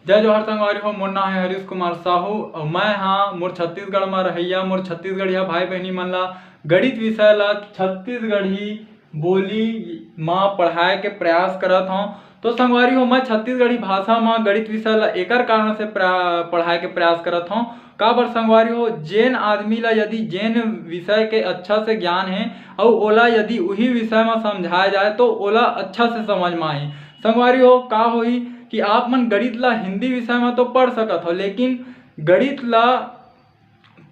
जय जोहार संगवारी हो। मोर नाम है हरीश कुमार साहू और मैं हाँ मोर छत्तीसगढ़ में रहिया मोर छत्तीसगढ़िया भाई बहनी मन ला गणित विषय ला छत्तीसगढ़ी बोली माँ पढ़ाए के प्रयास करत हूँ। तो संगवारी हो मैं छत्तीसगढ़ी भाषा में गणित विषय ला एकर कारण से पढ़ाए के प्रयास करत हूँ। का बर संगवारी हो जेन आदमी ला यदि जेन विषय के अच्छा से ज्ञान है और ओला यदि वही विषय में समझाया जाए तो ओला अच्छा से समझ में आही। संगवारी हो का होई कि आप मन गणित ला हिंदी विषय में तो पढ़ सकत हो, लेकिन गणित ला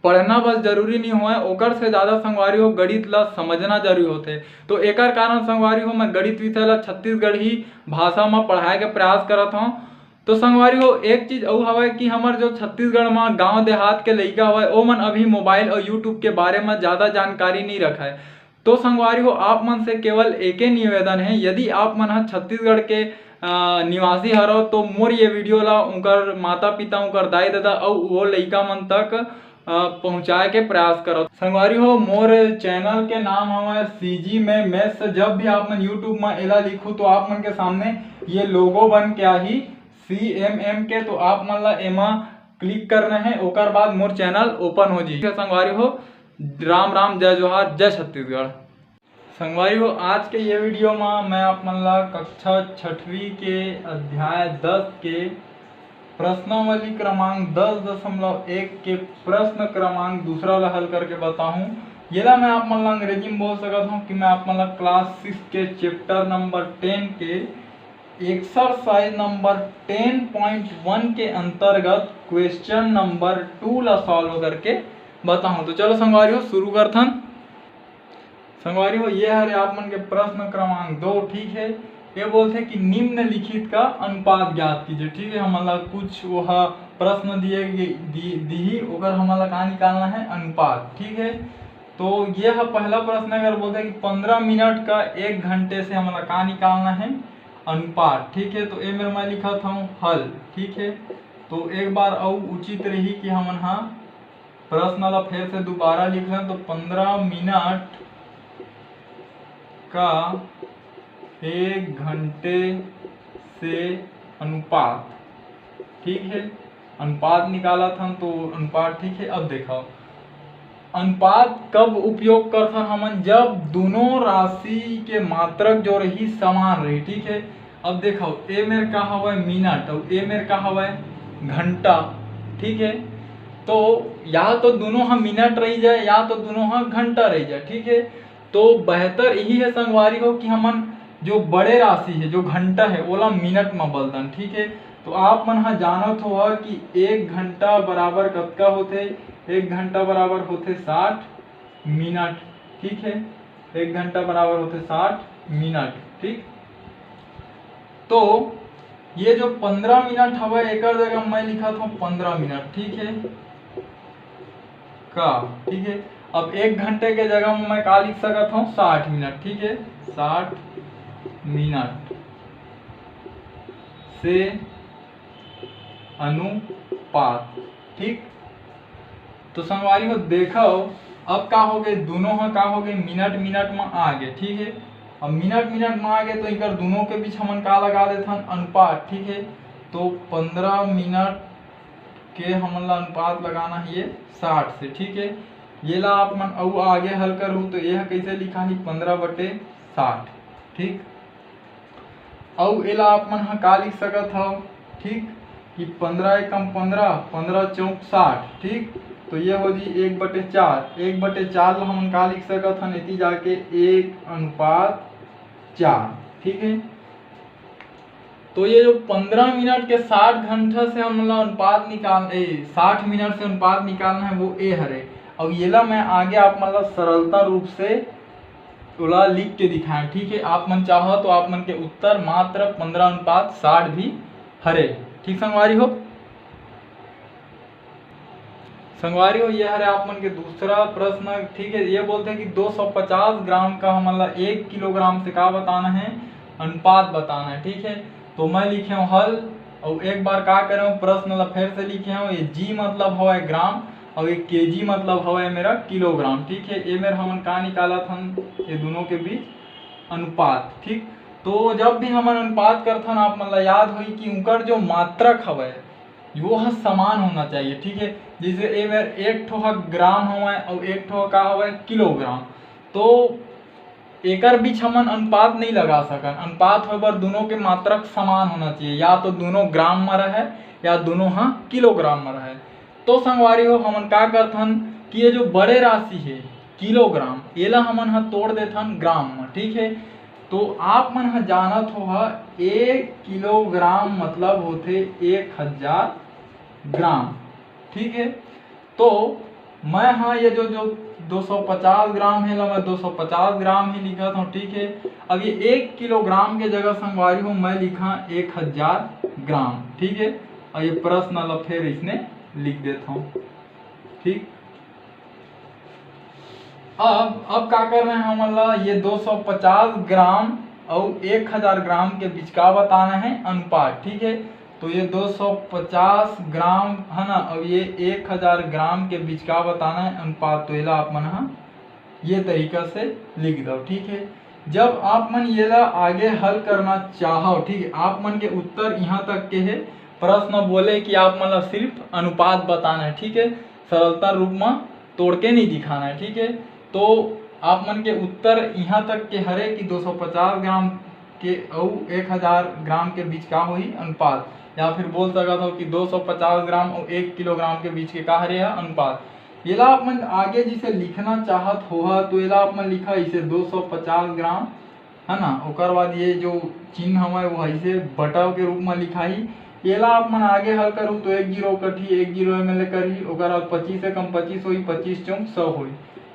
पढ़ना बस जरूरी नहीं हुआ ओकर से ज़्यादा संगवारी हो गणित ला समझना जरूरी होते। तो एकर कारण संगवारी हो मैं गणित विषय ला छत्तीसगढ़ी भाषा में पढ़ाए के प्रयास करत हूँ। तो संगवारी हो एक चीज और हवा कि हमार जो छत्तीसगढ़ में गांव देहात के लइका हवा ओ मन अभी मोबाइल और यूट्यूब के बारे में ज़्यादा जानकारी नहीं रखा है। तो संगवारी हो आप मन से केवल एक ही निवेदन है, यदि आप मन छत्तीसगढ़ के निवासी हरो तो मोर ये वीडियो ला उनकर माता पिता उनकर दाई दादा और वो लइका मन तक पहुँचाए के प्रयास करो। संगवारी हो मोर चैनल के नाम हमारे सीजी में मैथ्स। जब भी आप मन यूट्यूब में एला लिखू तो आप मन के सामने ये लोगो बन के आही CMM के, तो आप मन ला एमा क्लिक करना है ओकर बाद मोर चैनल ओपन हो जी। संगवारी हो राम राम जय जोहार जय छत्तीसगढ़। संगवारी हो आज के ये वीडियो में मैं आप मन ला कक्षा 6वीं के अध्याय 10 के प्रश्नावली क्रमांक 10.1 के प्रश्न क्रमांक दूसरा ला हल करके बताऊं। ये ला मैं आप मन ला अंग्रेजी में बोल सकता हूँ कि मैं आप मन ला क्लास 6 के चैप्टर नंबर 10 के एक्सरसाइज नंबर 10.1 के अंतर्गत क्वेश्चन नंबर 2 ला सॉल्व करके बताऊं। तो चलो संगवारी हो शुरू करथन। संगवारी हो ये हरे आप मन के प्रश्न क्रमांक 2 ठीक है। ये बोलते हैं कि निम्नलिखित का अनुपात ज्ञात कीजिए। ठीक है, हमारा कुछ वो प्रश्न दिए दी ओकर हमारा कहाँ निकालना है अनुपात। ठीक है, तो ये है पहला प्रश्न। अगर बोलते हैं कि 15 मिनट का 1 घंटे से हमारा कहाँ निकालना है अनुपात। ठीक है, तो ये मेरे मैं लिखा था हल। ठीक है, तो एक बार और उचित रही कि हम प्रश्न ला फिर से दोबारा लिख लें। तो 15 मिनट का 1 घंटे से अनुपात। ठीक है, अनुपात निकाला था तो अनुपात। ठीक है, अब देखो अनुपात कब उपयोग करते हमन जब दोनों राशि के मात्रक जो रही समान रही। ठीक है, अब देखो ए मेरे का हवा मिनट और ए मेरे का हवा घंटा। ठीक है, तो या तो दोनों हम मिनट रही जाए या तो दोनों हम घंटा रही जाए। ठीक है, तो बेहतर यही है संगवारी हो कि हमन जो बड़े राशि है जो घंटा है ओला मिनट में बदलन। ठीक है, तो आप मन जानत हो कि 1 घंटा बराबर कतका होते। 1 घंटा बराबर होते 60 मिनट। ठीक है, 1 घंटा बराबर होते 60 मिनट। ठीक, तो ये जो 15 मिनट हवा एक जगह मैं लिखा था 15 मिनट। ठीक है का। ठीक है, अब 1 घंटे के जगह में मैं का लिख सकता हूँ 60 मिनट। ठीक है, 60 मिनट से अनुपात। ठीक, तो संगवारी हो देखो अब का हो गए दोनों का हो गए मिनट मिनट में आ गए। ठीक है, अब मिनट मिनट में आ गए तो इनकर दोनों के बीच हमन का लगा देते हैं अनुपात। ठीक है, तो 15 मिनट के हमन ला अनुपात लगाना है ये 60 से। ठीक है, ये ला आप मन और आगे हल करूँ तो यह कैसे लिखा है 15/60। ठीक, और ये ला आप मन का लिख सकत हो। ठीक, कि 15 एकम 15 15 चौक 60। ठीक, तो ये हो जी 1/4। 1/4 ला हम का लिख सकत हन इति जाके 1/4। ठीक है, तो ये जो 15 मिनट के 60 घंटा से हम अनुपात निकाल 60 मिनट से अनुपात निकालना है वो ए हरे। और ये ला मैं आगे आप मतलब सरलता रूप से ओला लिख के दिखाएं। ठीक है, आप मन चाहो तो आप मन के उत्तर मात्र 15/60 भी हरे। ठीक संगवारी हो। संगवारी हो ये हरे आप मन के दूसरा प्रश्न। ठीक है, ये बोलते हैं कि 250 ग्राम का हमारा 1 किलोग्राम से का बताना है अनुपात बताना है। ठीक है, तो मैं लिखे हूँ हल और एक बार का करे हूँ प्रश्न ला फिर से लिखे हूँ। ये जी मतलब हवा ग्राम और एक केजी मतलब हवा मेरा किलोग्राम। ठीक है, ये मेरा हमन का निकाला था ये दोनों के बीच अनुपात। ठीक, तो जब भी हमन अनुपात करथन आप मन ला याद होई कि उनकर जो मात्रक हवय वो ह समान होना चाहिए, ठीक है। जैसे ए मेर एक ठो ह ग्राम हवय और एक ठो का हवय किलोग्राम, तो एकर बीच हमन अनुपात नहीं लगा सकन। अनुपात होय बर दोनों के मात्रक समान होना चाहिए, या तो दोनों ग्राम में रहे या दोनों ह किलोग्राम में रहे। तो संगवारी हो हमन का करथन कि ये जो बड़े राशि है किलोग्राम, एला हमन ह तोड़ देथन ग्राम में, ठीक है। तो आप मन ह जानत हो ह 1 किलोग्राम मतलब होथे 1000 ग्राम, ठीक है। तो मैं हाँ ये जो 250 ग्राम है, मैं 250 ग्राम ही लिखा था, ठीक है। अब ये 1 किलोग्राम के जगह संगवारी हो मैं लिखा 1000 ग्राम, ठीक है। और ये प्रश्न ला फिर इसने लिख देता हूँ, ठीक। अब क्या करना है हमन ला, ये 250 ग्राम और 1000 ग्राम के बीच का बताना है अनुपात, ठीक है। तो ये 250 ग्राम है ना, और ये 1000 ग्राम के बीच का बताना है अनुपात। तो ये आप मन हाँ ये तरीका से लिख दो, ठीक है। जब आप मन ये ला आगे हल करना चाहो, ठीक है, आप मन के उत्तर यहाँ तक के है। प्रश्न बोले कि आप मन ला सिर्फ अनुपात बताना है, ठीक है, सरलता रूप में तोड़ के नहीं दिखाना है, ठीक है। तो आप मन के उत्तर यहाँ तक के हरे कि 250 ग्राम के और 1000 ग्राम के बीच का होही अनुपात, या फिर बोल सकता हो कि 250 ग्राम और 1 किलोग्राम के बीच के का हरे है अनुपात। येला आप मन आगे जिसे लिखना चाहत हो तो येला आप मन लिखा इसे 250 ग्राम है ना, ओकर बाद ये जो चिन्ह हमारे वो ऐसे बटाव के रूप में लिखाई। येला आप मन आगे हल करूँ तो 1 जीरो कटी 1 जीरो में करी, ओकर बाद 25 से कम 25 हुई, 25 चौक 100 हुई,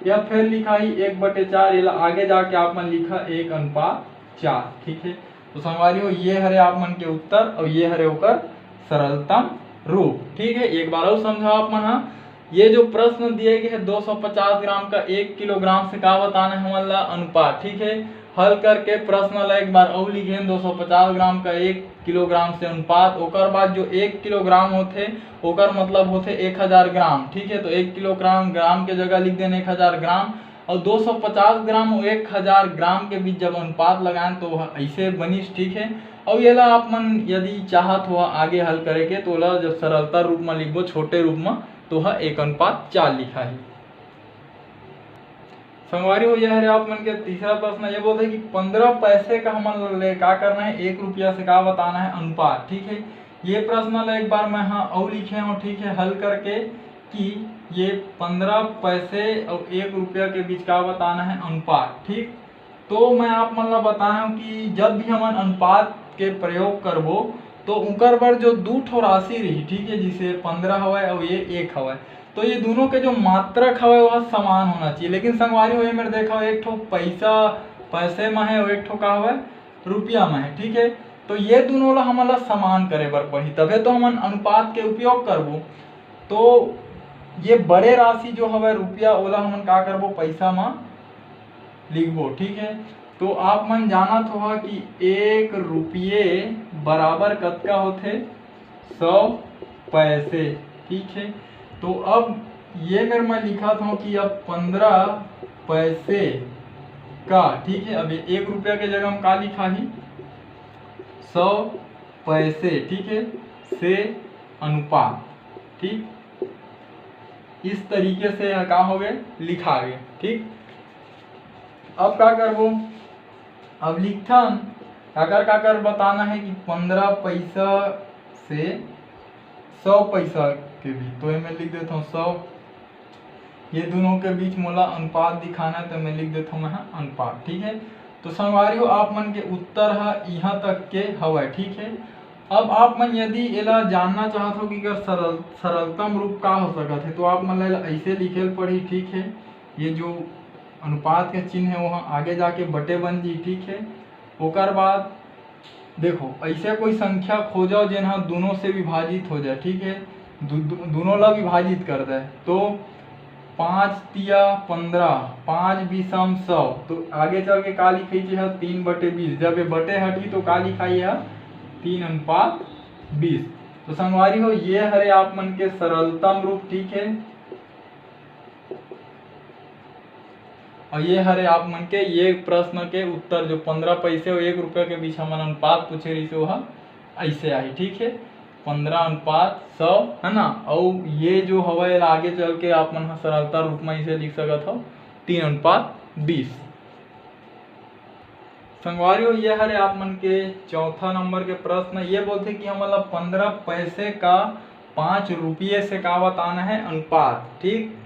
या फिर लिखाई 1/4। येला आगे जाके आप मन लिखा 1:4, ठीक है। तो संगवारी हो ये हरे आप मन के उत्तर और ये हरे होकर सरलतम रूप, ठीक है। एक बार और समझाओ आप मन हाँ, ये जो प्रश्न दिए गए हैं 250 ग्राम का 1 किलोग्राम से का बताना है हमन ला अनुपात, ठीक है। हल करके प्रश्न ला एक बार और लिखे 250 ग्राम का 1 किलोग्राम से अनुपात, ओकर बाद जो 1 किलोग्राम होते ओकर मतलब होते 1000 ग्राम, ठीक है। तो 1 किलोग्राम ग्राम के जगह लिख देना 1000 ग्राम, और 250 ग्राम और 1000 ग्राम के बीच जब अनुपात लगाएं तो ऐसे बनिस, ठीक है। और ये ला आप मन यदि चाहत हो आगे हल करेके तो ला जब सरलता रूप में लिखबो छोटे रूप में तो 1:4 लिखा है। संगवारी हो यह है आप मन के तीसरा प्रश्न ये बोलते हैं कि 15 पैसे का हमन ले का करना है 1 रुपया से का बताना है अनुपात, ठीक है। ये प्रश्न ला एक बार मैं हाँ और लिखे हूँ, ठीक है, हल करके कि ये 15 पैसे और 1 रुपया के बीच का बताना है अनुपात, ठीक। तो मैं आप मन ला बताया हूँ कि जब भी हमन अनुपात के प्रयोग करबो तो उनकर बर जो 2 ठो राशि रही, ठीक है, जिसे 15 हवय और ये 1 हवय, तो ये दोनों के जो मात्रक हवय वह समान होना चाहिए। लेकिन संगवारी हो मेरे देखा एक ठो पैसा पैसे में है और एक ठो का हवय रुपया में है, ठीक है। तो ये दोनों ला हमन ला समान करे बर पड़ही, तबे तो हमन अनुपात के उपयोग करबो। तो ये बड़े राशि जो हवय रुपया ओला हमन का करबो पैसा में लिखबो, ठीक है। तो आप मन जानत हो कि 1 रुपये बराबर कतका होथे 100 पैसे, ठीक है। तो अब ये मेरे मैं लिखा था कि अब 15 पैसे का, ठीक है, अब 1 रुपया के जगह हम का लिखा ही 100 पैसे, ठीक है, से अनुपात, ठीक। इस तरीके से का हो गए लिखा गए, ठीक। अब क्या करबो, अब लिखथन काकर बताना है कि 15 पैसा से 100 पैसा के बीच, तो मैं लिख देता हूँ 100। ये दोनों के बीच मोला अनुपात दिखाना है तो मैं लिख देता हूँ मैं अनुपात, ठीक है। तो संगवारी हो आप मन के उत्तर है यहाँ तक के हवय, ठीक है। अब आप मन यदि एला जानना चाहत हो कि सरलतम रूप का हो सकत है तो आप मन ला ऐसे लिखे पड़ी, ठीक है। ये जो अनुपात के चिन्ह है वहाँ आगे जाके बटे बन जी, ठीक है। ओकर बाद देखो ऐसे कोई संख्या खोजो जिन्हा दोनों से विभाजित हो जाए, ठीक है, दोनों ला विभाजित कर दे। तो 5 तिया 15, 5 बीसम 100, तो आगे चल के का लिखाई है 3/20, जब ये बटे हटी तो का लिखाई है 3:20। तो संगवारी हो ये हरे आप मन के सरलतम रूप, ठीक है। और ये हरे आप मन के ये प्रश्न के उत्तर जो 15 पैसे और 1 रुपये के बीच हमन अनुपात पूछे रही से वह ऐसे आई। ठीक है, 15:100 है ना। और ये जो हवा आगे चल के आप मन सरलता रूप में इसे लिख सकत हो 3:20। संगवारियों ये हरे आप मन के चौथा नंबर के प्रश्न ये बोलते कि हमला 15 पैसे का 5 रुपये से का बताना है अनुपात। ठीक,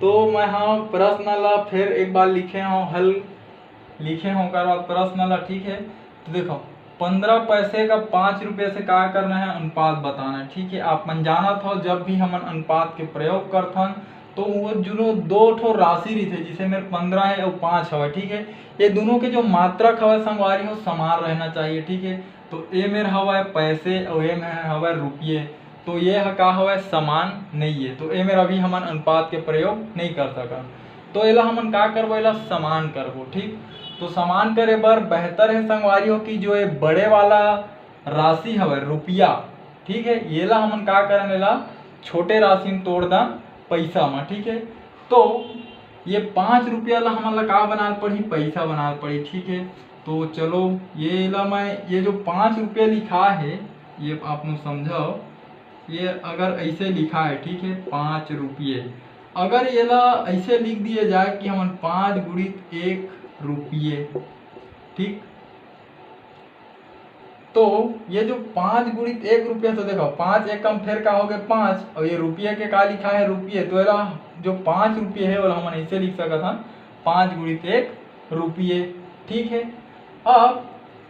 तो मैं हाँ प्रश्न ला फिर एक बार लिखे हूँ, हल लिखे हूँ कर बाद प्रश्न ला। ठीक है, तो देखो 15 पैसे का 5 रुपये से क्या करना है अनुपात बताना है। ठीक है, आप मन जाना था जब भी हम अनुपात के प्रयोग करथन तो वो जो दो ठो राशि रही थे जिसे मेरे 15 है और 5 हवा। ठीक है, ये दोनों के जो मात्रक हवा संगवारी हो समान रहना चाहिए। ठीक है, तो ये मेरे हवा पैसे और ये मेरे हवा रुपये, तो ये का हवा समान नहीं है, तो ये मेरा अभी हमन अनुपात के प्रयोग नहीं कर सका। तो एला हमन का करबो, एला समान करबो। ठीक, तो समान करे बर बेहतर है संगवारियों की जो ये बड़े वाला राशि हवे रुपया। ठीक है, येला हमन का करन एला छोटे राशि में तोड़ दा पैसा में। ठीक है, तो ये 5 रुपया ला हमन ला का बनाल पड़ी, पैसा बनाल पड़ी। ठीक है, तो चलो ये ला मैं ये जो 5 रुपया लिखा है ये आप लोग समझो, ये अगर ऐसे लिखा है। ठीक है, 5 रुपये अगर ये ला ऐसे लिख दिए जाए कि हमन 5 गुणित 1 रुपये। ठीक, तो ये जो 5 गुणित 1 रुपया, तो देखो 5 एकम फिर का हो गए 5 और ये रुपये के का लिखा है रुपये, तो ये जो 5 रुपये है वो हम ऐसे लिख सकते हैं 5 गुणित 1 रुपये। ठीक है, अब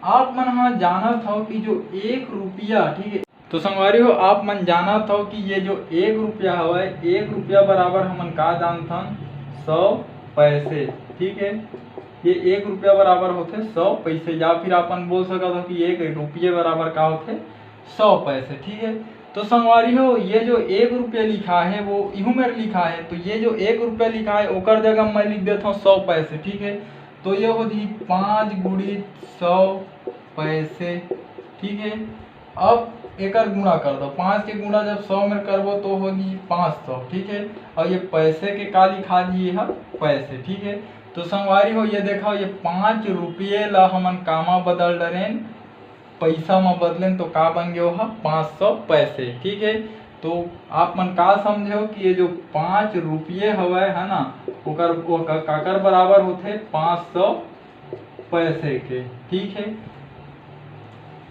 आप मन हाँ जाना था कि जो 1 रुपया, ठीक है, तो संगवारी हो आप मन जाना था कि ये जो 1 रुपया है 1 रुपया बराबर हमन का जानता 100 पैसे। ठीक है, ये 1 रुपया बराबर होते 100 पैसे, या फिर अपन बोल सकते हो कि 1 रुपये बराबर का होते 100 पैसे। ठीक है, तो संगवारी हो ये जो 1 रुपया लिखा है वो यूं मेरे लिखा है, तो ये जो 1 रुपया लिखा है ओकर जगह मैं लिख देता हूँ 100 पैसे। ठीक है, तो ये हो जी 5 गुणित 100 पैसे। ठीक है, अब एकर गुणा कर दो, 5 के गुणा जब 100 में करबो तो हो जी 500। ठीक है, और ये पैसे के का लिखा दिए है पैसे। ठीक है, तो संगवारी हो ये देखो ये 5 रुपये ला हमन कामा बदल डरेन पैसा में बदलेन तो का बन गया है 500 पैसे। ठीक है, तो आप मन का समझो कि ये जो 5 रुपये हवे है ना ओकर काकर बराबर होते 500 पैसे के। ठीक है,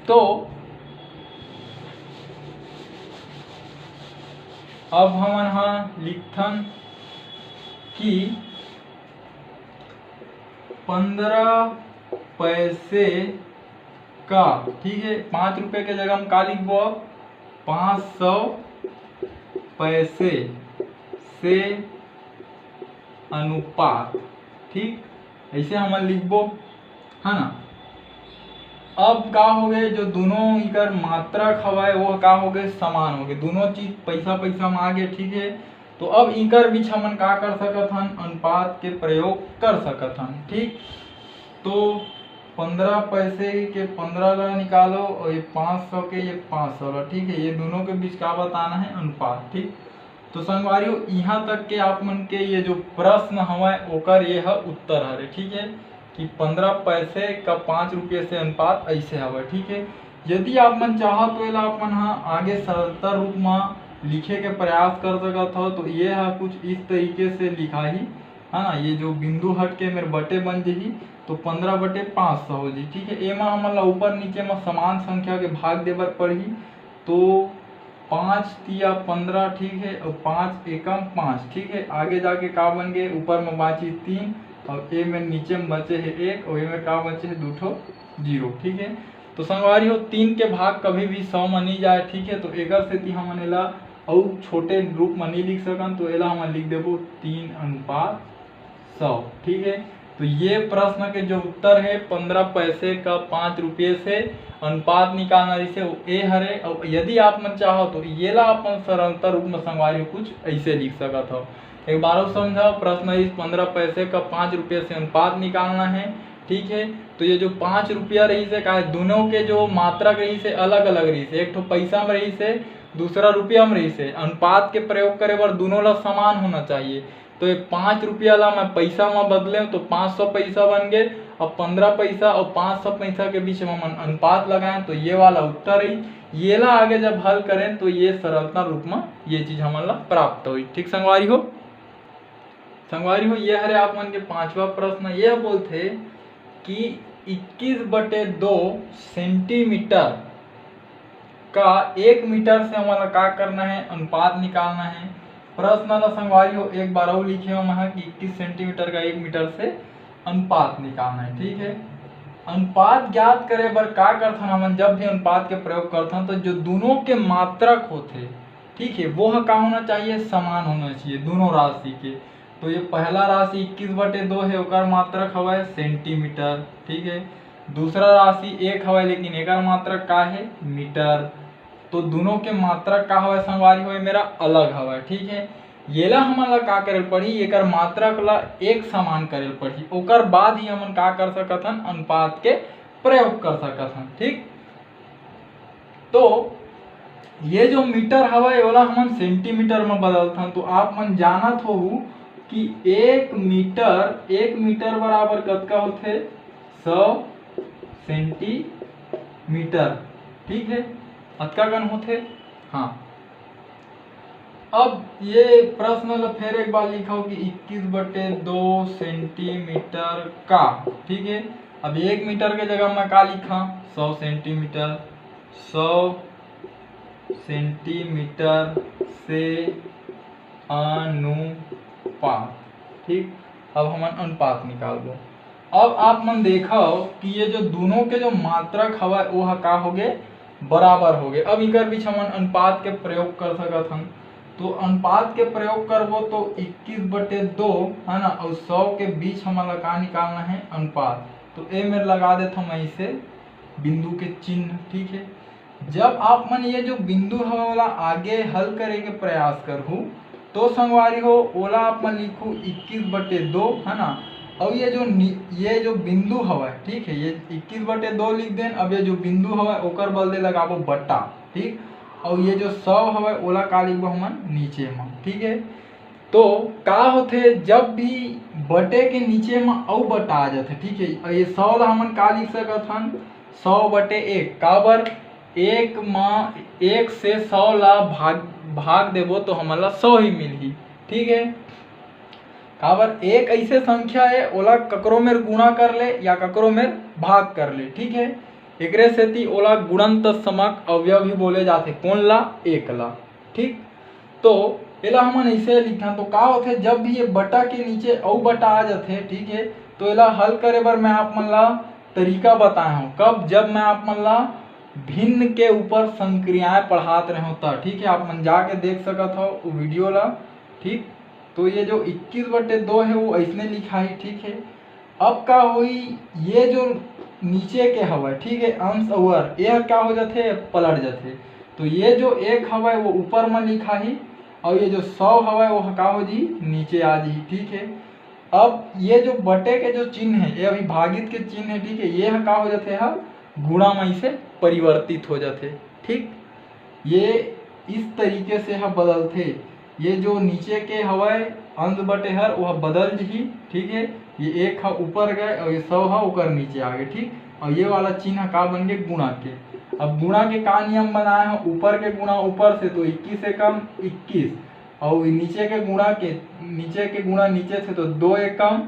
तो अब हमन हाँ लिखथन कि 15 पैसे का, ठीक है, 5 रुपये के जगह हम का लिखबो 500 पैसे से अनुपात। ठीक, ऐसे हम लिखबो है ना। अब का हो गए जो दोनों इकर मात्रक हवाए वो का हो गए समान हो गए, दोनों चीज पैसा पैसा में आ गए। ठीक है, तो अब इनकर बीच हमन का कर सकत हन अनुपात के प्रयोग कर सकत हन। ठीक, तो 15 पैसे के 15 ला निकालो और ये 500 के ये 500 ला। ठीक है, ये दोनों के बीच का बताना है अनुपात। ठीक, तो संगवारियों यहाँ तक के आप मन के ये जो प्रश्न हवा ओकर ये है उत्तर हरे। ठीक है, कि 15 पैसे का 5 रुपये से अनुपात ऐसे हवा। ठीक है, यदि आप मन चाहो तो आप मन हाँ आगे सरलता रूप में लिखे के प्रयास कर सकत हो, तो ये है कुछ इस तरीके से लिखा ही है ना। ये जो बिंदु हट के मेरे बटे बन जाही तो 15/500 हो जी। ठीक है, एमा हमन ला ऊपर नीचे में समान संख्या के भाग देवर पड़ही, तो 5 तिया 15। ठीक है, और 5 एकम 5। ठीक है, आगे जाके का बन गए ऊपर में बाची 3 और ए में नीचे में बचे है 1 और ए में का बचे है 2 0। ठीक है, तो संगवारी हो 3 के भाग कभी भी 100 में नहीं जाए। ठीक है, तो एकर से हमन एला और छोटे रूप में नहीं लिख सकन, तो एला हम लिख देबो 3:100। ठीक है, तो ये प्रश्न के जो उत्तर है 15 पैसे का 5 रुपये से अनुपात निकालना जैसे ए हरे। और यदि आप मन चाहो तो ये ला अपन सरलता रूप में संगवारी कुछ ऐसे लिख सकत हो। एक बार और समझाओ, प्रश्न इस 15 पैसे का 5 रुपये से अनुपात निकालना है। ठीक है, तो ये जो 5 रुपया रही से का है दोनों के जो मात्रक रही से अलग अलग रही से, एक तो पैसा में रही से दूसरा रुपया में रही से, अनुपात के प्रयोग करे बार दोनों ला समान होना चाहिए। तो ये 5 रुपया ला मैं पैसा में बदले तो 500 पैसा बन गए। अब 15 पैसा और 500 पैसा के बीच में हम अनुपात लगाएं तो ये वाला उत्तर ही। ये ला आगे जब हल करें तो ये सरलता रूप में ये चीज हमारा प्राप्त हुई। ठीक संगवारी हो, संगवारी हो ये हरे आप मन के 5वां प्रश्न यह बोलते कि 21/2 सेंटीमीटर का 1 मीटर से हमारा क्या करना है, अनुपात निकालना है। प्रश्न ला संगवारी हो एक बार और लिखे हम कि 21 सेंटीमीटर का 1 मीटर से अनुपात निकालना है। ठीक है, अनुपात ज्ञात करे बर का करथन हमन, जब भी अनुपात के प्रयोग करथन तो जो दोनों के मात्रक होते, ठीक है, वो का होना चाहिए, समान होना चाहिए दोनों राशि के। तो ये पहला राशि 21/2 है, ओकर मात्रक हवा सेंटीमीटर। ठीक है, दूसरा राशि 1 हवा लेकिन एकर मात्रक का है, मीटर। तो दोनों के मात्रक का हवा संगवारी हो मेरा अलग हवा। ठीक है, ये ला हमन ला का करे पड़ी, एकर मात्रक ला एक समान करे पड़ी, ओकर बाद ही हमन का कर सकथन, अनुपात के प्रयोग कर सकथन। ठीक, तो ये जो मीटर हवा वाला हमन सेंटीमीटर में बदलथन। तो आप मन जानत हो कि 1 मीटर बराबर कतका होथे, 100 सेंटीमीटर। ठीक है, अतका गण होथे। हाँ, अब ये प्रश्न ला फिर एक बार लिखा कि 21/2 सेंटीमीटर का। ठीक है, अब 1 मीटर के जगह मैं का लिखा, 100 सेंटीमीटर। 100 सेंटीमीटर से अनुपात। ठीक, अब हम अनुपात निकालबो। अब आप मन देखो कि ये जो दोनों के जो मात्रक हवा वो का हो गए, बराबर हो गए। अब इकर बीच हम अनुपात के प्रयोग कर सकत हन। तो अनुपात के प्रयोग करबो तो 21/2 है ना, और 100 के बीच हमारा का निकालना है, अनुपात। तो ए में लगा देता हम ऐसे बिंदु के चिन्ह। ठीक है, जब आप मन ये जो बिंदु हवा वाला आगे हल करे के प्रयास करहु तो संगवारी हो ओला आप मन लिखू 21/2 है ना, और ये जो बिंदु हवा, ठीक है, ये 21/2 लिख दें। अब ये जो बिंदु हवा ओकर बदले लगाबो बट्टा। ठीक, और ये जो 100 हवा ओला का लिखबो हमन नीचे में। ठीक है, तो का होथे, जब भी बटे के नीचे में औ बटा आ जाथे। ठीक है, और ये 100 ला हमन का लिख सकत हन, 100/1 काबर 1 से 100 ला भाग देबो तो हमला 100 ही मिलही। ठीक है, काबर एक ऐसे संख्या है ओला ककरो में गुणा कर ले या ककरो में भाग कर ले। ठीक है, एकरे सेती ओला गुणंत समक अवयव भी बोले जाते, कौन ला, एक ला। ठीक, तो एला हमन ऐसे लिखा तो का होथे, जब भी ये बटा के नीचे औ बटा आ जाथे। ठीक है, तो एला हल करे बर मैं आप मन ला तरीका बताया हूँ, कब, जब मैं आप मन ला भिन्न के ऊपर संक्रियाएं पढ़ात रहे हो तब। ठीक है, आप मन जाके देख सकत हो वो वीडियो ला। ठीक, तो ये जो 21/2 है वो ऐसने लिखा है। ठीक है, अब का हुई, ये जो नीचे के हवा, ठीक है, अंश अवर यह क्या हो जाते, पलट जाते। तो ये जो 1 हवा है वो ऊपर में लिखा ही, और ये जो 100 हवा है वो का हो जी, नीचे आ जी। ठीक है, अब ये जो बटे के जो चिन्ह है ये अभी भागित के चिन्ह है। ठीक है, ये का हो जाते है गुणा में से परिवर्तित हो जाते। ठीक, ये इस तरीके से हम बदलते, ये जो नीचे के हवाए अंश बटे हर वह बदल जी। ठीक है, ये 1 ऊपर गए और ये 100 ऊपर नीचे आ गए। ठीक, और ये वाला चिन्ह का बन गए, गुणा के। अब गुणा के का नियम बनाया है, ऊपर के गुणा ऊपर से तो 21 से कम 21, और नीचे के गुणा नीचे से तो 2 एकम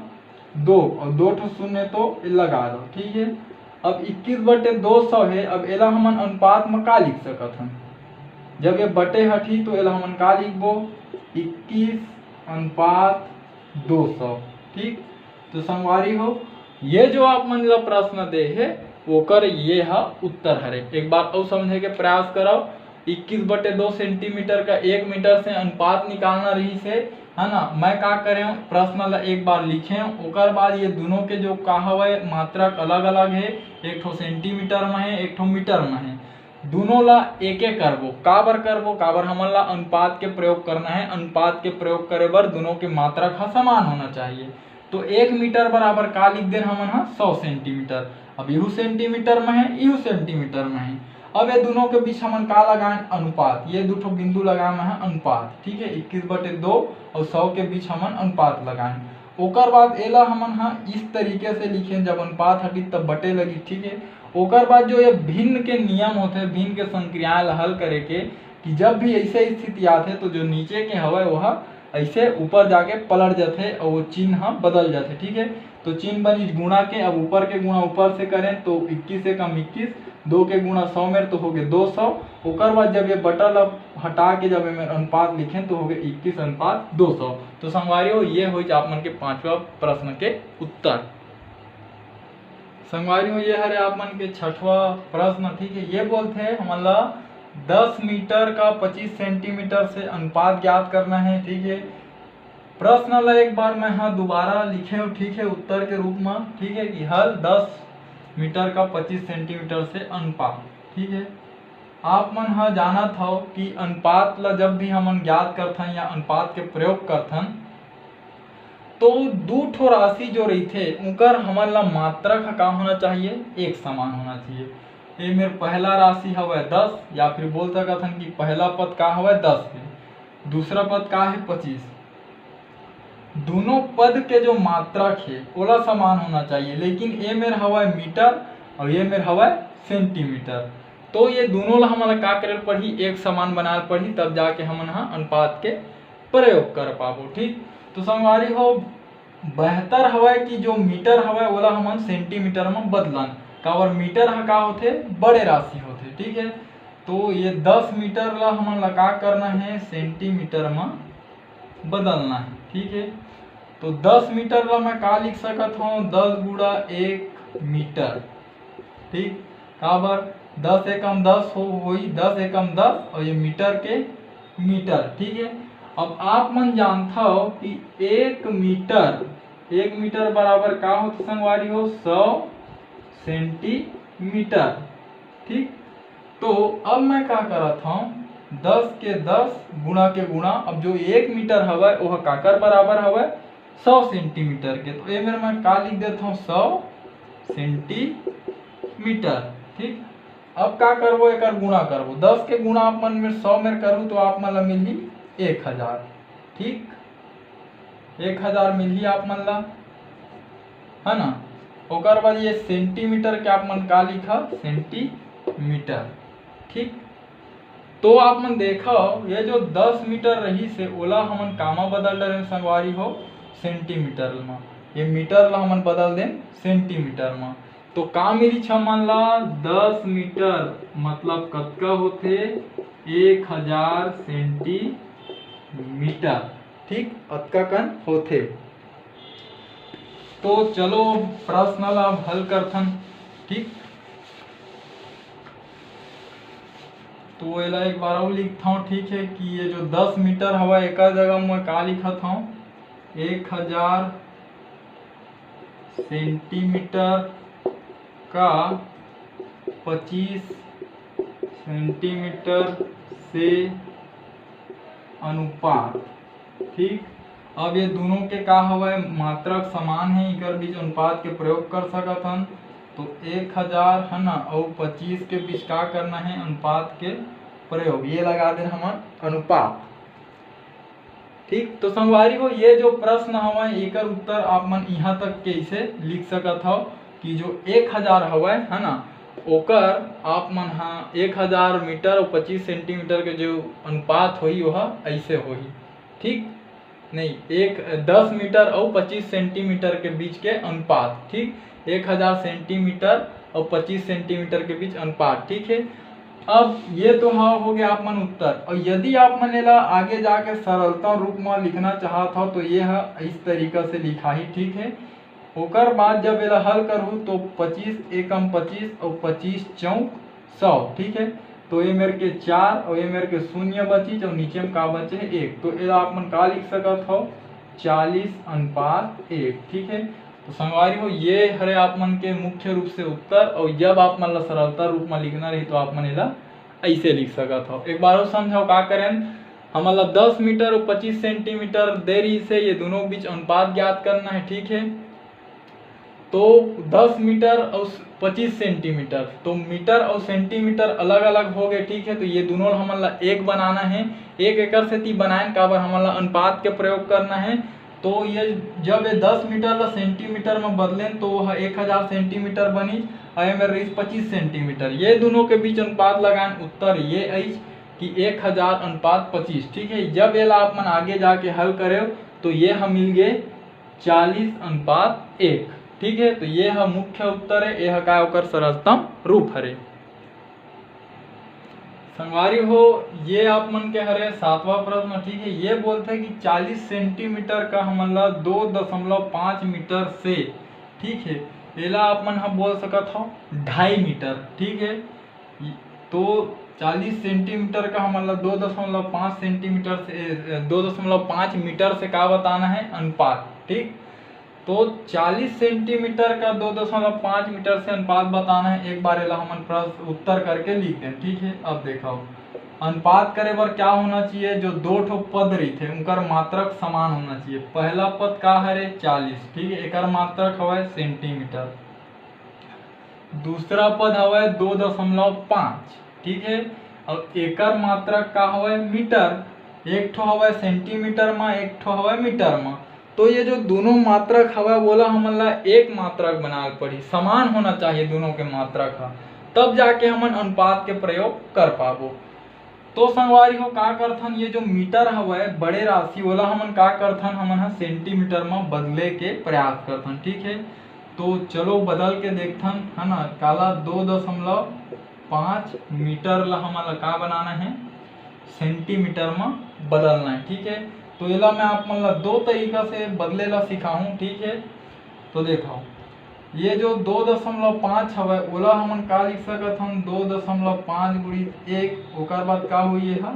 2 और 2 ठो शून्य तो लगा दो। ठीक है, अब 21/200 है। अब एला हमन अनुपात में का लिख सकत हन, जब ये बटे हठी तो एला हमन का लिखबो 21/200। ठीक, तो संगवारी हो ये जो आप मन ला प्रश्न दे है ओकर ये हा उत्तर हरे। एक बार और समझे के प्रयास करो, 21/2 सेंटीमीटर का 1 मीटर से अनुपात निकालना रही से, है ना। मैं का करे प्रश्न ला एक बार लिखे, ओकर बाद ये दोनों के जो का हवे मात्रक अलग अलग है, एक ठो सेंटीमीटर में है, एक ठो मीटर में है। दोनों ला एक एक करबो, काबर हमन ला अनुपात के प्रयोग करना है। अनुपात के प्रयोग करे बर दोनों के मात्रक हा समान होना चाहिए। तो 1 मीटर बराबर का लिख देन हमन हा 100 सेंटीमीटर। अब यू सेंटीमीटर में है, यू सेंटीमीटर में है। अब ये दोनों के बीच हमन का लगाएं, अनुपात। ये दो ठो बिंदु लगाए में है अनुपात। ठीक है, 21/2 और 100 के बीच हमन अनुपात लगाएं। ओकर बाद एला हमन हाँ इस तरीके से लिखें, जब अनुपात हटी तब बटे लगी, ठीक है। ओकर बाद जो ये भिन्न के नियम होते, भिन्न के संक्रियाएं ला हल करे के, कि जब भी ऐसे स्थिति आथे तो जो नीचे के हवय वह ऐसे ऊपर जाके पलट जाते और वो चिन्ह बदल जाते, ठीक है। तो चिन्ह बनी गुणा के, अब ऊपर के गुणा ऊपर से करें तो 21 से कम 21, 2 के गुणा 100 में तो हो गए 200। ओकर बाद जब ये बटल हटा के जब में अनुपात लिखें तो हो गए 21 अनुपात 200। तो संगवारियों ये हो आप मन के 5वां प्रश्न के उत्तर। संगवारियों ये हरे आप मन के 6वां प्रश्न, ठीक है। ये बोलते हैं हमला 10 मीटर का 25 सेंटीमीटर से अनुपात ज्ञात करना है, ठीक है। प्रश्न ला एक बार मैं हाँ दोबारा लिखे हूँ, ठीक है, उत्तर के रूप में, ठीक है, कि हल 10 मीटर का 25 सेंटीमीटर से अनुपात, ठीक है। आप मन हाँ जानत हो कि अनुपात ला जब भी हमन ज्ञात करथन या अनुपात के प्रयोग करथन तो दो ठो राशि जो रही थे उनकर हमन ला मात्रक का होना चाहिए, एक समान होना चाहिए। ये मेरे पहला राशि हवै 10, या फिर बोल सकत हन कि पहला पद का हवै 10 है, दूसरा पद का है 25। दोनों पद के जो मात्रक है ओला समान होना चाहिए, लेकिन ये मेरे हवै मीटर और ये मेरे हवै सेंटीमीटर। तो ये दोनों ला हमन का करे पड़ी, एक समान बनाए पड़ी, तब जाके हमन हाँ अनुपात के प्रयोग कर पाबो, ठीक। तो संगवारी हो बेहतर हवै कि जो मीटर हवै ओला हमन सेंटीमीटर में बदलन, काबर मीटर हा का होथे बड़े राशि होथे, ठीक है। तो ये 10 मीटर ला हमन ला का करना है सेंटीमीटर में बदलना है, ठीक है। तो 10 मीटर ला मैं का लिख सकत हूँ 10 गुणा 1 मीटर, ठीक। काबर 10 एकम 10 होई, 10 एकम 10 और ये मीटर के मीटर, ठीक है। अब आप मन जानता हो कि 1 मीटर बराबर का होता संगवारी हो 100 सेंटीमीटर, ठीक। तो अब मैं क्या करत हूँ 10 के 10 गुणा के गुणा, अब जो 1 मीटर हवै वह काकर बराबर हवै 100 सेंटीमीटर के। तो ये मेरे मैं का लिख देता हूँ 100 सेंटीमीटर, ठीक। अब का करबो एकर गुणा करबो, 10 के गुणा आप मन में 100 में करूँ तो आप मन ला मिलही 1000, ठीक। 1000 मिलही आप मन ला, है ना। ओकर बाद ये सेंटीमीटर के आप मन का लिखा सेंटीमीटर, ठीक। तो आप मन देखो ये जो 10 मीटर रही से ओला हमन कामा बदल रहे संगवारी हो सेंटीमीटर में, ये मीटर ला हमन बदल दें सेंटीमीटर में। तो का मिली छ मन ला 10 मीटर मतलब कतका होथे 1000 सेंटीमीटर, ठीक, अतका कन होथे। तो चलो प्रश्न ला हल करथन, ठीक। तो एला एक बार और लिखता हूँ, ठीक है, कि ये जो 10 मीटर हवा एक जगह में का लिखत हूँ 1000 सेंटीमीटर का 25 सेंटीमीटर से अनुपात, ठीक। अब ये दोनों के का हवा मात्रक समान है, इकर बीच अनुपात के प्रयोग कर सकत हन। तो 1000 है ना और 25 के बीच का करना है अनुपात के प्रयोग, ये लगा दे हम अनुपात, ठीक। तो संगवारी हो ये जो प्रश्न हवा एकर उत्तर आप मन यहाँ तक के इसे लिख सकत हो कि जो 1000 हवा है ना ओकर आप मन हाँ 1000 मीटर और 25 सेंटीमीटर के जो अनुपात होई वह ऐसे होई, ठीक। नहीं 10 मीटर और 25 सेंटीमीटर के बीच के अनुपात, ठीक। 1000 सेंटीमीटर और 25 सेंटीमीटर के बीच अनुपात, ठीक है। अब ये तो हाँ हो गया आप मन उत्तर। और यदि आप मन एला आगे जाके सरलता रूप में लिखना चाहत हो तो ये है इस तरीका से लिखा ही, ठीक है। ओकर बाद जब एला हल करूँ तो 25 एकम 25 और 25 चौक 100, ठीक है। तो ये मेरे के 4 और ये मेरे के 0 बची और नीचे में का बचे है 1। तो एला आप मन का लिख सकत हो 40:1, ठीक है। तो संगवारी हो ये हरे आप मन के मुख्य रूप से उत्तर। और जब आप मन ला सरलता रूप में लिखना रही तो आप मन एला ऐसे लिख सकत हो। एक बार और समझाओ का करें हमन ला 10 मीटर और 25 सेंटीमीटर दे रही से ये दोनों बीच अनुपात ज्ञात करना है, ठीक है। तो 10 मीटर और 25 सेंटीमीटर। तो मीटर और सेंटीमीटर अलग अलग हो गए, ठीक है। तो ये दोनों हमन ला एक बनाना है, एक एकर से ती बनाए काबर हमन ला अनुपात के प्रयोग करना है। तो ये जब ये 10 मीटर ला सेंटीमीटर में बदलें तो वह 1000 सेंटीमीटर बनी और में रही 25 सेंटीमीटर। ये दोनों के बीच अनुपात लगाएं, उत्तर ये आई कि 1000:25, ठीक है। जब ये आप मन आगे जाके हल करे तो ये हम मिल गए 40:1, ठीक है। तो ये है मुख्य उत्तर है, यह का ओकर सरलतम रूप हरे। संगवारी हो ये आप मन के हरे 7वां प्रश्न, ठीक है। ये बोलते हैं कि 40 सेंटीमीटर का हमन ला 2.5 मीटर से, ठीक है, एला आप मन हम बोल सकत हो 2.5 मीटर, ठीक है। तो 40 सेंटीमीटर का हमन ला 2.5 सेंटीमीटर से 2.5 मीटर से का बताना है अनुपात, ठीक। तो 40 सेंटीमीटर का 2.5 मीटर से अनुपात बताना है। एक बार एला हमन प्रश्न उत्तर करके लिख दें, ठीक है। अब देखो अनुपात करे बर क्या होना चाहिए, जो दो ठो पद रही उनकर मात्रक समान होना चाहिए। पहला पद का हरे 40, ठीक है, एकर मात्रक हवे सेंटीमीटर। दूसरा पद हवे 2.5, ठीक है, और एकर मात्रक का हवे मीटर। एक ठो हवे सेंटीमीटर में, एक ठो हवे मीटर में। तो ये जो दोनों मात्रक हवा बोला हमन ला एक मात्रक बनाल पड़ी, समान होना चाहिए दोनों के मात्रक हा, तब जाके हमन अनुपात के प्रयोग कर पाबो। तो संगवारी हो का करथन, ये जो मीटर हवे बड़े राशि वाला हमन का करथन, हमन सेंटीमीटर में बदले के प्रयास करथन, ठीक है। तो चलो बदल के देखथन, है ना। काला 2.5 मीटर ला हमन ला का बनाना है, सेंटीमीटर में बदलना है, ठीक है। तो एला मैं आप मन ला दो तरीका से बदले ला सिखाऊं, ठीक है। तो देखो ये जो 2.5 हवे ओला हमन का लिख सकत हम 2.5 गुणित 1, ओकर बाद का हुई है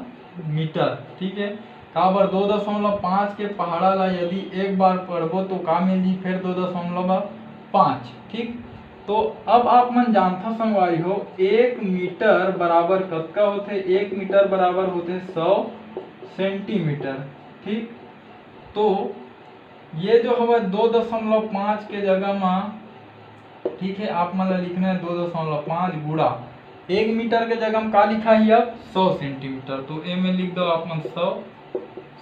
मीटर, ठीक है। का बर 2.5 के पहाड़ा ला यदि एक बार पढ़बो तो का मिली फिर 2.5, ठीक। तो अब आप मन जानता संगवारी हो 1 मीटर बराबर कतका होते, 1 मीटर बराबर होते 100 सेंटीमीटर, ठीक। तो ये जो हवा 2.5 के जगह में, ठीक है, आप मन लिखना है 2.5 गुणा 1 मीटर के जगह में का लिखा है अब 100 सेंटीमीटर। तो ए में लिख दो आप मन 100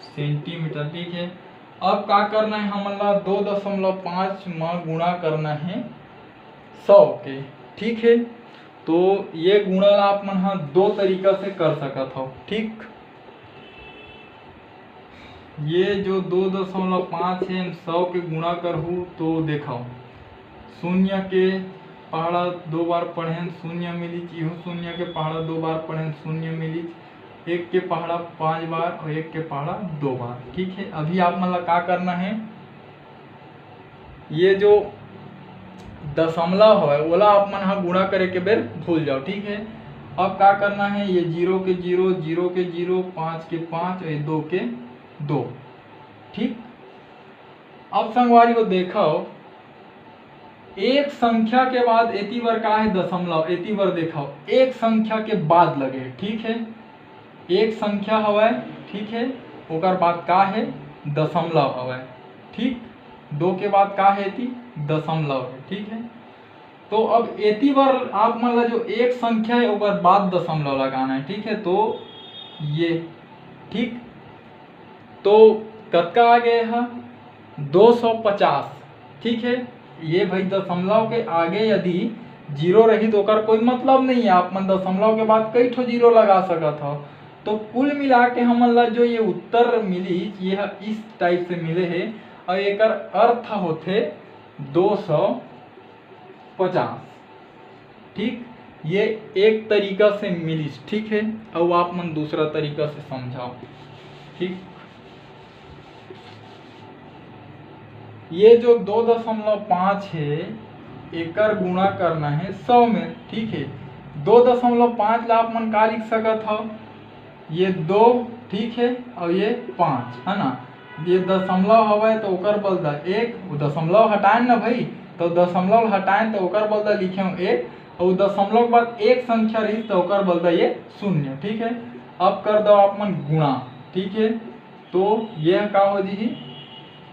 सेंटीमीटर, ठीक है। अब का करना है हमन ला 2.5 में गुणा करना है 100 के, ठीक है। तो ये गुणा आप मन हाँ दो तरीका से कर सकत हो, ठीक। ये जो 2.5 है 100 के गुणा करहूँ तो देखो शून्य के पहाड़ा 2 बार पढ़ें शून्य मिली, इहो शून्य के पहाड़ा 2 बार पढ़ें शून्य मिली, 1 के पहाड़ा 5 बार और 1 के पहाड़ा 2 बार, ठीक है। अभी आप मतलब क्या करना है, ये जो दशमलव है ओला आप मन हाँ गुणा करे के बेर भूल जाओ, ठीक है। अब क्या करना है, ये 0 के 0, 0 के 0, 5 के 5 और 2 के 2, ठीक। अब संगवारी को देखो एक संख्या के बाद एती बार का है दशमलव, एती बार देखो एक संख्या के बाद लगे, ठीक है। एक संख्या हवे, ठीक है, ओकर बाद का है दशमलव हवे, ठीक। 2 के बाद का है एती दशमलव है, ठीक है। तो अब एती बार आप मान ला जो एक संख्या है ओकर बाद दशमलव लगाना है, ठीक है। तो ये, ठीक। तो कतका आ गए है 250, ठीक है। ये भाई दशमलव के आगे यदि 0 रही तो ओकर कोई मतलब नहीं है, आप मन दशमलव के बाद कई ठो 0 लगा सकत हो। तो कुल मिला के हमन ला जो ये उत्तर मिली ये इस टाइप से मिले है और एकर अर्थ होते 250, ठीक। ये एक तरीका से मिली, ठीक है। अब आप मन दूसरा तरीका से समझाओ, ठीक। ये जो 2.5 है एकर गुणा करना है 100 में, ठीक है। 2.5 ला आप मन का लिख सकत हो, ये 2, ठीक है, और ये 5, है ना। ये दशमलव हवे तो ओकर बदला 1, दशमलव हटाएं ना भाई, तो दशमलव हटाएं तो ओकर बदला लिखे 1, और दशमलव के बाद एक संख्या रही तो ओकर बदला ये 0, ठीक है। अब कर दो आप मन गुणा, ठीक है। तो यह का हो जी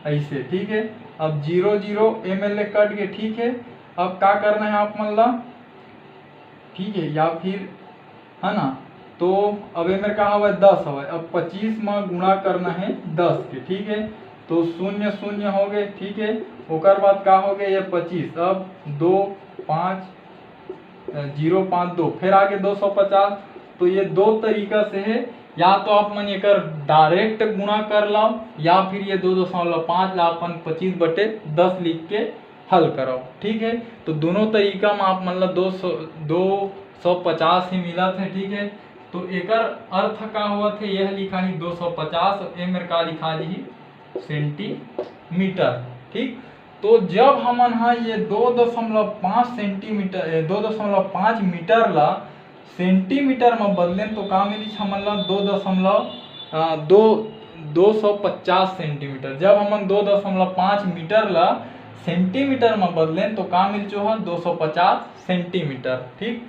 ऐसे, ठीक है। अब 0 0 ML कट गए, ठीक है। अब क्या करना है आप मतलब, ठीक है, या फिर है ना, तो अब ये मेरे का हवा 10 हवा, अब 25 में गुणा करना है 10 के, ठीक है, तो 0 0 हो गए, ठीक है, ओकर बाद का हो गए ये 25, अब 2 5 0 5 2, फिर आगे 250। तो ये दो तरीका से है, या तो आप मन एक डायरेक्ट गुणा कर लाओ, या फिर ये 2.5 ला अपन 25/10 लिख के हल करो, ठीक है। तो दोनों तरीका में आप मतलब 250 ही मिला थे, ठीक है। तो एकर अर्थ का हुआ थे, यह लिखा ही 250, ए मेरे का लिखा ली सेंटीमीटर, ठीक। तो जब हमन हा ये 2.5 सेंटीमीटर 2.5 मीटर ला सेंटीमीटर में बदलें तो का मिली हमन ला 250 सेंटीमीटर। जब हमन 2.5 मीटर ला सेंटीमीटर में बदलें तो का मिल चो है 250 सेंटीमीटर, ठीक।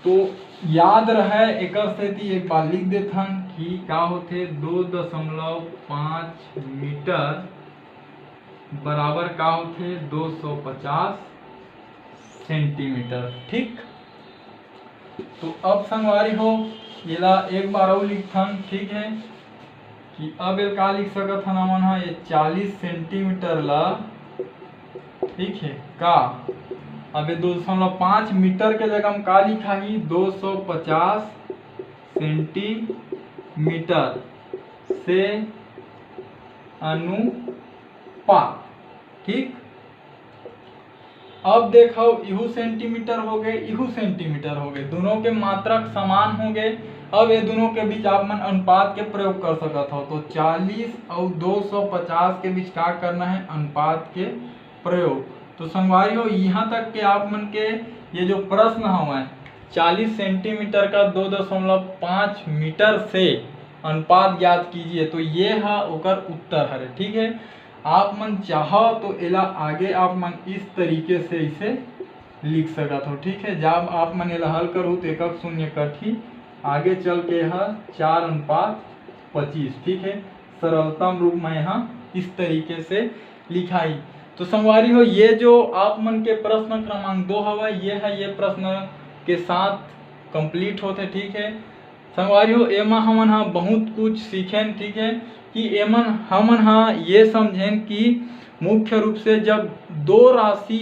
तो याद रहे एक स्थिति एक बार लिख देथन कि का होते 2.5 मीटर बराबर का होते 250 सेंटीमीटर, ठीक। तो अब संगवारी हो येला एक बार और लिखथन, ठीक है, कि अब ये का लिख सकत हन हमन हा ये 40 सेंटीमीटर ला, ठीक है, का अब 2.5 मीटर के जगह हम का लिखा ही 250 सेंटीमीटर से अनुपात, ठीक। अब देखो इहू सेंटीमीटर हो गए, इहू सेंटीमीटर हो गए, दोनों के मात्रक समान हो गए। अब ये दोनों के बीच आप मन अनुपात के प्रयोग कर सकत हो, तो 40 और 250 के बीच क्या करना है, अनुपात के प्रयोग। तो संगवारी हो यहाँ तक के आप मन के ये जो प्रश्न हुआ है 40 सेंटीमीटर का 2.5 मीटर से अनुपात ज्ञात कीजिए, तो ये है ओकर उत्तर है, ठीक है। आप मन चाहो तो एला आगे आप मन इस तरीके से इसे लिख सकत हो, ठीक है। जब आप मन एला हल करूँ तो 1 0 कठी आगे चल के है 4:25, ठीक है। सरलतम रूप में यहाँ इस तरीके से लिखाई। तो संगवारी हो ये जो आप मन के प्रश्न क्रमांक 2 हवा ये है, ये प्रश्न के साथ कंप्लीट होते, ठीक है। संगवारी हो एमा हमन हा बहुत कुछ सीखें, ठीक है, कि एमन हमन हा ये समझें कि मुख्य रूप से जब दो राशि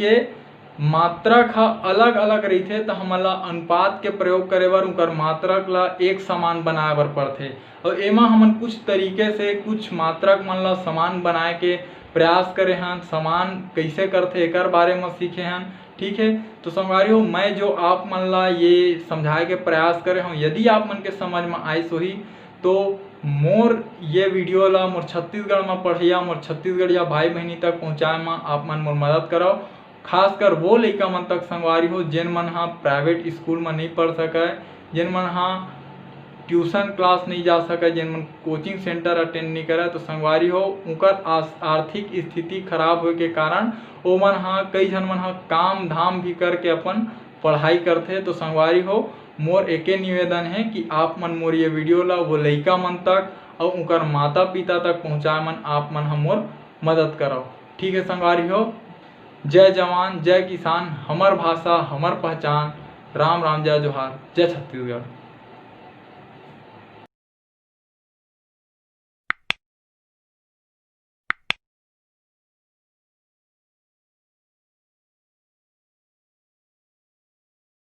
के मात्रक हा अलग अलग रहते तो हमन ला अनुपात के प्रयोग करे बर उनकर मात्रक ला एक समान बनाए बर पड़थे। और एमा हमन कुछ तरीके से कुछ मात्रक मन ला समान बनाए के प्रयास करे हन, समान कैसे करथे एकर बारे में सीखे हन, ठीक है। तो संगवारी हो मैं जो आप मन ला ये समझाए के प्रयास करे हूँ, यदि आप मन के समझ में आइस होही तो मोर ये वीडियो ला मोर छत्तीसगढ़ में पढ़िया मोर छत्तीसगढ़िया भाई बहनी तक पहुँचाए में आप मन मोर मदद करो। खासकर वो लइका मन तक संगवारी हो जेन मन हा प्राइवेट स्कूल में नहीं पढ़ सके, जेन मन हा ट्यूशन क्लास नहीं जा सके, जिन मन कोचिंग सेंटर अटेंड नहीं करे, तो संगवारी हो उनकर आर्थिक स्थिति खराब होए के कारण ओ मन हा कई जन मन हा काम धाम भी करके अपन पढ़ाई करथे। तो संगवारी हो मोर एके निवेदन है कि आप मन मोर ये वीडियो ला वो लइका मन तक और उनकर माता पिता तक पहुँचाए मन आप मन हम मोर मदद करो, ठीक है। संगवारी हो जय जवान जय किसान, हमर भाषा हमर पहचान, राम राम जय जोहार, जय छत्तीसगढ़।